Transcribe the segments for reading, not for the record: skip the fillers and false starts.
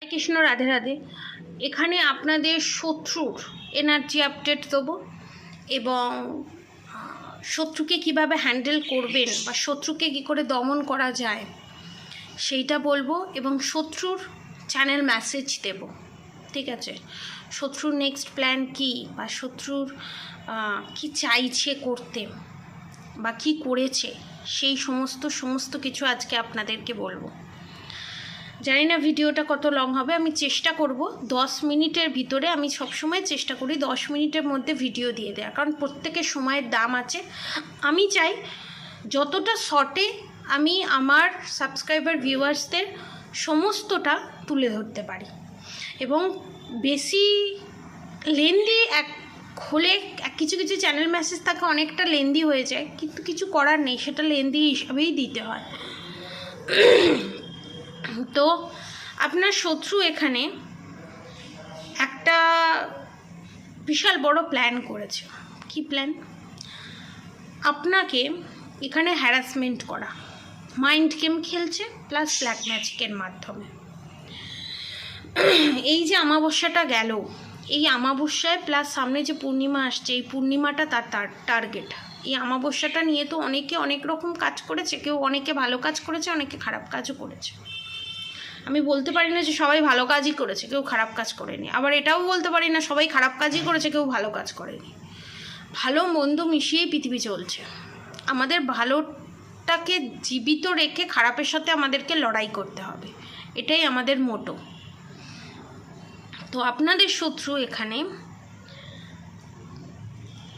হরে কৃষ্ণ, রাধে রাধে। এখানে আপনাদের শত্রুর এনার্জি আপডেট দেবো এবং শত্রুকে কিভাবে হ্যান্ডেল করবেন বা শত্রুকে কী করে দমন করা যায় সেইটা বলবো এবং শত্রুর চ্যানেল মেসেজ দেব। ঠিক আছে, শত্রুর নেক্সট প্ল্যান কী বা শত্রুর কি চাইছে করতে বা কি করেছে সেই সমস্ত কিছু আজকে আপনাদেরকে বলবো। জানি না ভিডিওটা কত লং হবে, আমি চেষ্টা করব 10 মিনিটের ভিতরে। আমি সবসময় চেষ্টা করি 10 মিনিটের মধ্যে ভিডিও দিয়ে দেওয়া, কারণ প্রত্যেকের সময়ের দাম আছে। আমি চাই যতটা শর্টে আমি আমার সাবস্ক্রাইবার ভিউয়ার্সদের সমস্তটা তুলে ধরতে পারি এবং বেশি লেন্দি হলে কিছু কিছু চ্যানেল মেসেজ থাকে অনেকটা লেন্দি হয়ে যায়, কিন্তু কিছু করার নেই, সেটা লেন্দি হিসাবেই দিতে হয়। তো আপনার শত্রু এখানে একটা বিশাল বড় প্ল্যান করেছে। কি প্ল্যান? আপনাকে এখানে হ্যারাসমেন্ট করা, মাইন্ড গেম খেলছে প্লাস ব্ল্যাক ম্যাজিকের মাধ্যমে। এই যে অমাবস্যাটা গেল, এই অমাবস্যায় প্লাস সামনে যে পূর্ণিমা আসছে, এই পূর্ণিমাটা তার টার্গেট। এই অমাবস্যাটা নিয়ে তো অনেকে অনেক রকম কাজ করেছে, কেউ অনেকে ভালো কাজ করেছে, অনেকে খারাপ কাজও করেছে। আমি বলতে পারি না যে সবাই ভালো কাজই করেছে, কেউ খারাপ কাজ করেনি, আবার এটাও বলতে পারি না সবাই খারাপ কাজই করেছে, কেউ ভালো কাজ করেনি। ভালো মন্দ মিশিয়েই পৃথিবী চলছে। আমাদের ভালোটাকে জীবিত রেখে খারাপের সাথে আমাদেরকে লড়াই করতে হবে, এটাই আমাদের মোটো। তো আপনাদের শত্রু এখানে,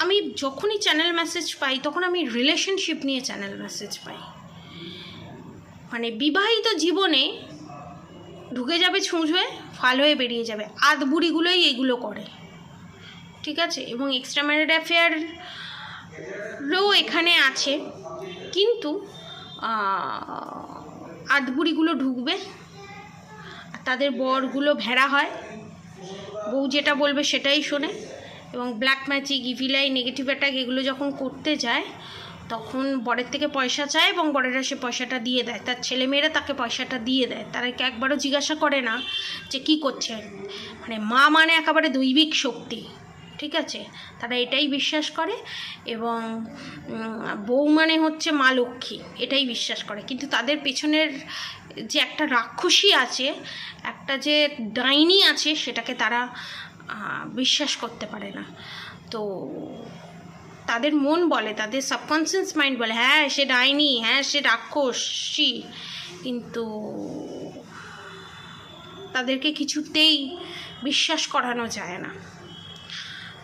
আমি যখনই চ্যানেল মেসেজ পাই তখন আমি রিলেশনশিপ নিয়ে চ্যানেল মেসেজ পাই। মানে বিবাহিত জীবনে ঢুকে যাবে ছুঁচ হয়ে, ফাল হয়ে বেরিয়ে যাবে, আধবুড়িগুলোই এগুলো করে। ঠিক আছে, এবং এক্সট্রা ম্যারিড অ্যাফেয়ারও এখানে আছে, কিন্তু আধবুড়িগুলো ঢুকবে, তাদের বরগুলো ভেড়া হয়, বউ যেটা বলবে সেটাই শোনে, এবং black magic, evil eye, negative attack এগুলো যখন করতে যায় তখন বরের থেকে পয়সা চায় এবং বরেরা সে পয়সাটা দিয়ে দেয়, তার ছেলেমেয়েরা তাকে পয়সাটা দিয়ে দেয়। তারা একবারও জিজ্ঞাসা করে না যে কী করছে। মানে মা মানে একেবারে দৈবিক শক্তি, ঠিক আছে, তারা এটাই বিশ্বাস করে, এবং বউ মানে হচ্ছে মা লক্ষ্মী, এটাই বিশ্বাস করে। কিন্তু তাদের পেছনের যে একটা রাক্ষসী আছে, একটা যে ডাইনি আছে, সেটাকে তারা বিশ্বাস করতে পারে না। তো তাদের মন বলে, তাদের সাবকনসিয়াস মাইন্ড বলে হ্যাঁ সে ডাইনি, হ্যাঁ সে রাক্ষসী, কিন্তু তাদেরকে কিছুতেই বিশ্বাস করানো যায় না,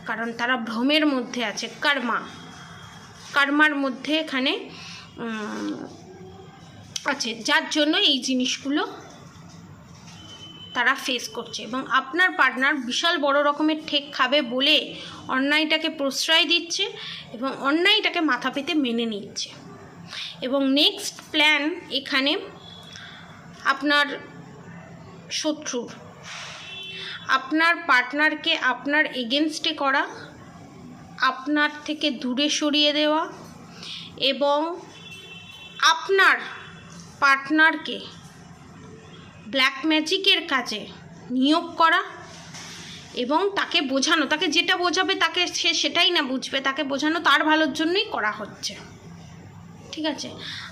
কারণ তারা ভ্রমের মধ্যে আছে। কার্মার মধ্যে এখানে আছে, যার জন্য এই জিনিসগুলো তারা ফেস করছে। এবং আপনার পার্টনার বিশাল বড় রকমের ঠেক খাবে বলে অন্যায়টাকে প্রশ্রয় দিচ্ছে এবং অন্যায়টাকে মাথা পেতে মেনে নিচ্ছে। এবং নেক্সট প্ল্যান এখানে আপনার শত্রুর আপনার পার্টনারকে আপনার এগেনস্টে করা, আপনার থেকে দূরে সরিয়ে দেওয়া এবং আপনার পার্টনারকে ব্ল্যাক ম্যাজিকের কাজে নিয়োগ করা এবং তাকে বোঝানো, তাকে যেটা বোঝাবে তাকে সে সেটাই না বুঝবে, তাকে বোঝানো তার ভালোর জন্যই করা হচ্ছে। ঠিক আছে,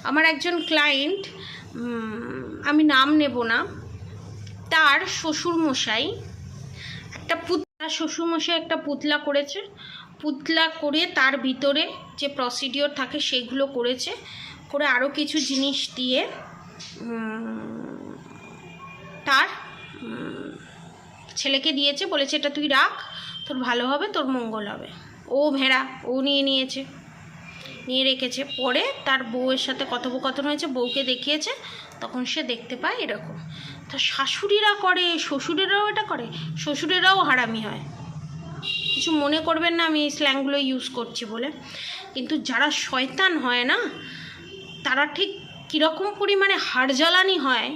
আমার একজন ক্লায়েন্ট, আমি নাম নেব না, তার শ্বশুরমশাই একটা পুতলা করেছে, পুতলা করে তার ভিতরে যে প্রসিডিওর থাকে সেগুলো করেছে, করে আরও কিছু জিনিস দিয়ে তার ছেলেকে দিয়েছে, বলেছে এটা তুই রাখ, তোর ভালো হবে, তোর মঙ্গল হবে। ও ভেড়া, ও নিয়ে রেখেছে। পরে তার বউয়ের সাথে কথোপকথন হয়েছে, বউকে দেখিয়েছে, তখন সে দেখতে পায় এরকম। তা শাশুড়িরা করে, শ্বশুরেরাও এটা করে, শ্বশুরেরাও হারামি হয়। কিছু মনে করবেন না আমি এই স্ল্যাংগুলো ইউজ করছি বলে, কিন্তু যারা শয়তান হয় না, তারা ঠিক কীরকম পরিমাণে হাড়জ্বালানি হয়,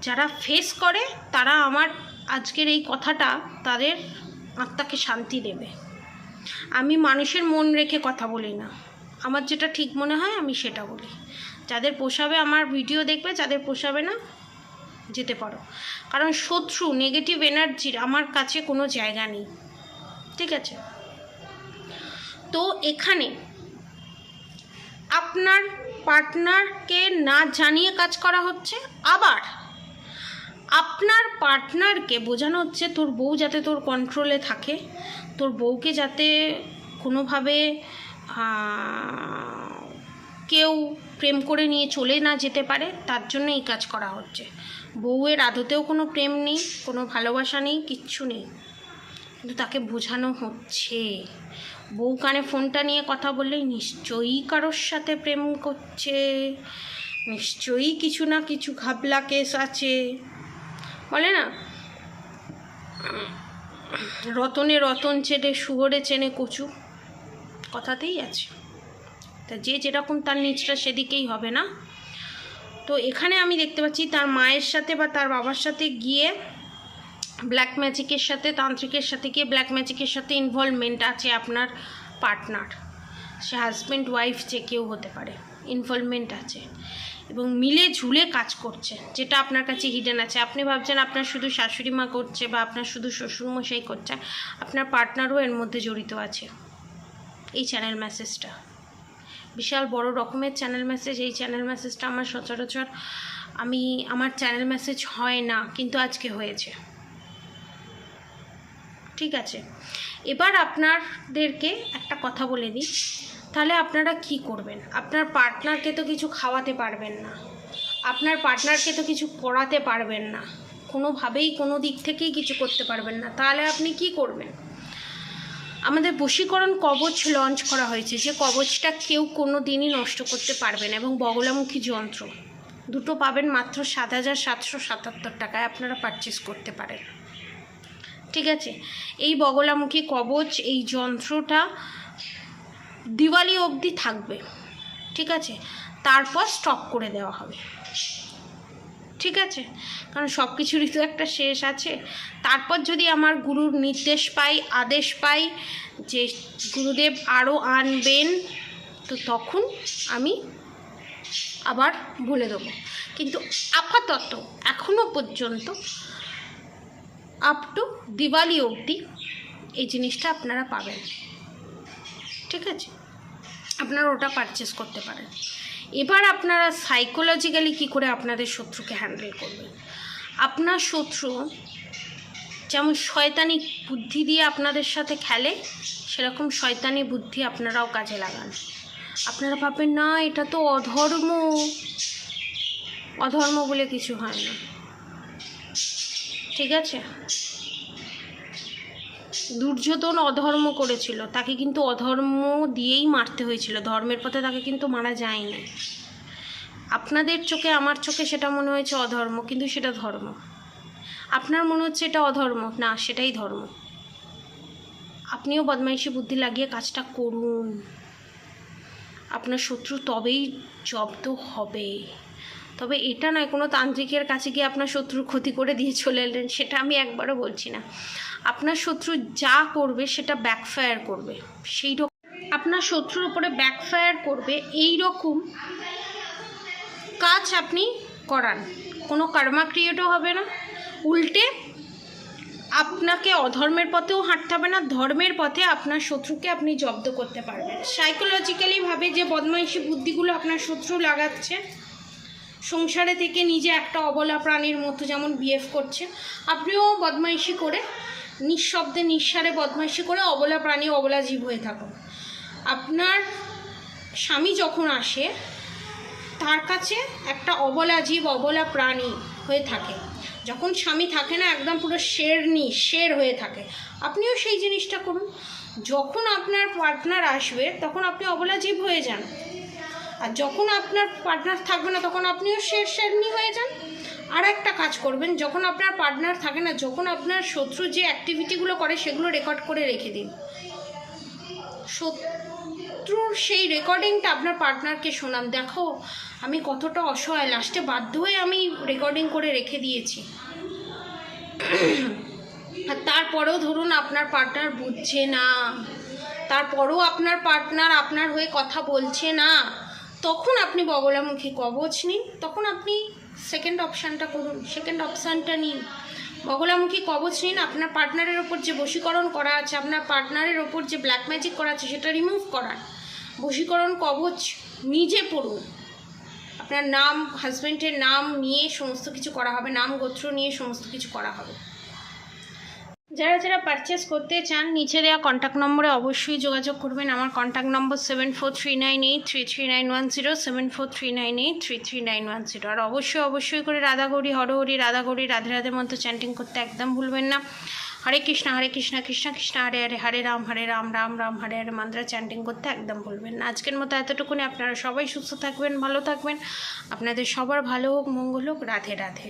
যারা ফেস করে তারা আমার আজকের এই কথাটা তাদের আত্মাকে শান্তি দেবে। আমি মানুষের মন রেখে কথা বলি না, আমার যেটা ঠিক মনে হয় আমি সেটা বলি। যাদের পোষাবে আমার ভিডিও দেখবে, যাদের পোষাবে না যেতে পারো, কারণ শত্রু নেগেটিভ এনার্জির আমার কাছে কোনো জায়গা নেই। ঠিক আছে, তো এখানে আপনার পার্টনারকে না জানিয়ে কাজ করা হচ্ছে, আবার আপনার পার্টনারকে বোঝানো হচ্ছে তোর বউ যাতে তোর কন্ট্রোলে থাকে, তোর বউকে যাতে কোনোভাবে কেউ প্রেম করে নিয়ে চলে না যেতে পারে, তার জন্য এই কাজ করা হচ্ছে। বউয়ের আদতেও কোনো প্রেম নেই, কোনো ভালোবাসা নেই, কিচ্ছু নেই, কিন্তু তাকে বোঝানো হচ্ছে। বউ কানে ফোনটা নিয়ে কথা বললেই নিশ্চয়ই কারোর সাথে প্রেম করছে, নিশ্চয়ই কিছু না কিছু ঘাবলা কেস আছে। বলে না, রতনে রতন চেনে শুয়োরে চেনে কচু, কথাতেই আছে। তা যে যেরকম তার নিচটা সেদিকেই হবে না। তো এখানে আমি দেখতে পাচ্ছি তার মায়ের সাথে বা তার বাবার সাথে গিয়ে ব্ল্যাক ম্যাজিকের সাথে, তান্ত্রিকের সাথে গিয়ে ব্ল্যাক ম্যাজিকের সাথে ইনভলভমেন্ট আছে আপনার পার্টনার, সে হাজব্যান্ড ওয়াইফ যে কেউ হতে পারে, ইনভলভমেন্ট আছে এবং মিলে ঝুলে কাজ করছে, যেটা আপনার কাছে হিডেন আছে। আপনি ভাবছেন আপনার শুধু শাশুড়ি মা করছে বা আপনার শুধু শ্বশুরমশাই করছে, আপনার পার্টনারও এর মধ্যে জড়িত আছে। এই চ্যানেল মেসেজটা বিশাল বড় রকমের চ্যানেল মেসেজ। এই চ্যানেল মেসেজটা আমার সচরাচর আমার চ্যানেল মেসেজ হয় না, কিন্তু আজকে হয়েছে। ঠিক আছে, এবার আপনাদেরকে একটা কথা বলে দিই, তাহলে আপনারা কি করবেন? আপনার পার্টনারকে তো কিছু খাওয়াতে পারবেন না, আপনার পার্টনারকে তো কিছু পড়াতে পারবেন না, কোনোভাবেই কোনো দিক থেকেই কিছু করতে পারবেন না, তাহলে আপনি কি করবেন? আমাদের বশীকরণ কবচ লঞ্চ করা হয়েছে, যে কবচটা কেউ কোনো দিনই নষ্ট করতে পারবে না, এবং বগলামুখী যন্ত্র দুটো পাবেন মাত্র 7,777 টাকায়, আপনারা পারচেস করতে পারেন। ঠিক আছে, এই বগলামুখী কবচ, এই যন্ত্রটা দিওয়ালি অবধি থাকবে। ঠিক আছে, তারপর স্টপ করে দেওয়া হবে। ঠিক আছে, কারণ সব কিছুরই তো একটা শেষ আছে। তারপর যদি আমার গুরুর নির্দেশ পাই, আদেশ পাই যে গুরুদেব আরও আনবেন, তো তখন আমি আবার বলে দেবো, কিন্তু আপাতত এখনও পর্যন্ত আপ টু দিওয়ালি অবধি এই জিনিসটা আপনারা পাবেন। ঠিক আছে, আপনারা ওটা পারচেস করতে পারেন। এবার আপনারা সাইকোলজিক্যালি কী করে আপনাদের শত্রুকে হ্যান্ডেল করবেন? আপনার শত্রু যেমন শয়তানি বুদ্ধি দিয়ে আপনাদের সাথে খেলে, সেরকম শয়তানি বুদ্ধি আপনারাও কাজে লাগান। আপনারা ভাবেন না এটা তো অধর্ম, অধর্ম বলে কিছু হয় না। ঠিক আছে, দুর্যোধন অধর্ম করেছিল, তাকে কিন্তু অধর্ম দিয়েই মারতে হয়েছিল, ধর্মের পথে তাকে কিন্তু মারা যায়নি। আপনাদের চোখে, আমার চোখে সেটা মনে হয়েছে অধর্ম, কিন্তু সেটা ধর্ম। আপনার মনে হচ্ছে এটা অধর্ম, না সেটাই ধর্ম। আপনিও বদমাইশি বুদ্ধি লাগিয়ে কাজটা করুন, আপনার শত্রু তবেই জব্দ হবে। তবে এটা নয় কোনো তান্ত্রিকের কাছে গিয়ে আপনার শত্রুর ক্ষতি করে দিয়ে চলে এলেন, সেটা আমি একবারও বলছি না। আপনার শত্রু যা করবে সেটা ব্যাকফায়ার করবে, সেই রকম আপনার শত্রুর উপরে ব্যাকফায়ার করবে এই রকম কাজ আপনি করান। কোনো কর্মা ক্রিয়েটও হবে না, উল্টে আপনাকে অধর্মের পথেও হাঁটতে হবে না, ধর্মের পথে আপনার শত্রুকে আপনি জব্দ করতে পারবেন। সাইকোলজিক্যালিভাবে যে বদমাইশি বুদ্ধিগুলো আপনার শত্রু লাগাচ্ছে, সংসারে থেকে নিজে একটা অবলা প্রাণীর মতো যেমন বিহেভ করছে, আপনিও বদমাইশি করে নিঃশব্দে নিঃসারে বদমাইশি করে অবলা প্রাণী, অবলা জীব হয়ে থাকুন। আপনার স্বামী যখন আসে তার কাছে একটা অবলা জীব, অবলা প্রাণী হয়ে থাকে। যখন স্বামী থাকে না, একদম পুরো শের হয়ে থাকে। আপনিও সেই জিনিসটা করুন। যখন আপনার পার্টনার আসবে তখন আপনি অবলা জীব হয়ে যান, আর যখন আপনার পার্টনার থাকবে না তখন আপনিও শেরনি হয়ে যান। আর একটা কাজ করবেন, যখন আপনার পার্টনার থাকে না, যখন আপনার শত্রু যে অ্যাক্টিভিটিগুলো করে সেগুলো রেকর্ড করে রেখে দিন। শত্রুর সেই রেকর্ডিংটা আপনার পার্টনারকে শোনান, দেখো আমি কতটা অসহায়, লাস্টে বাধ্য হয়ে আমি রেকর্ডিং করে রেখে দিয়েছি। আর তারপরেও ধরুন আপনার পার্টনার বুঝছে না, তারপরেও আপনার পার্টনার আপনার হয়ে কথা বলছে না, তখন আপনি বগলামুখী কবচ নিন, তখন আপনি সেকেন্ড অপশানটা করুন, সেকেন্ড অপশানটা নিন। বগলামুখী কবচ নিন। আপনার পার্টনারের ওপর যে বশীকরণ করা আছে, আপনার পার্টনারের ওপর যে ব্ল্যাক ম্যাজিক করা আছে সেটা রিমুভ করান। বশীকরণ কবচ নিজে পড়ুন। আপনার নাম, হাজব্যান্ডের নাম নিয়ে সমস্ত কিছু করা হবে, নাম গোত্র নিয়ে সমস্ত কিছু করা হবে। যারা যারা পারচেস করতে চান নিচে দেওয়া কন্ট্যাক্ট নম্বরে অবশ্যই যোগাযোগ করবেন। আমার কন্ট্যাক্ট নম্বর 7439833910, 7439833910। আর অবশ্যই করে রাধাগৌরী হরহরি, রাধাগৌরী রাধে রাধে মন্ত্র চ্যান্টিং করতে একদম ভুলবেন না। হরে কৃষ্ণ কৃষ্ণ কৃষ্ণ হরে হরে, হরে রাম রাম রাম হরে হরে মন্ত্র চ্যান্টিং করতে একদম ভুলবেন না। আজকের মতো এতটুকুনি। আপনারা সবাই সুস্থ থাকবেন, ভালো থাকবেন। আপনাদের সবার ভালো হোক, মঙ্গল হোক। রাধে রাধে।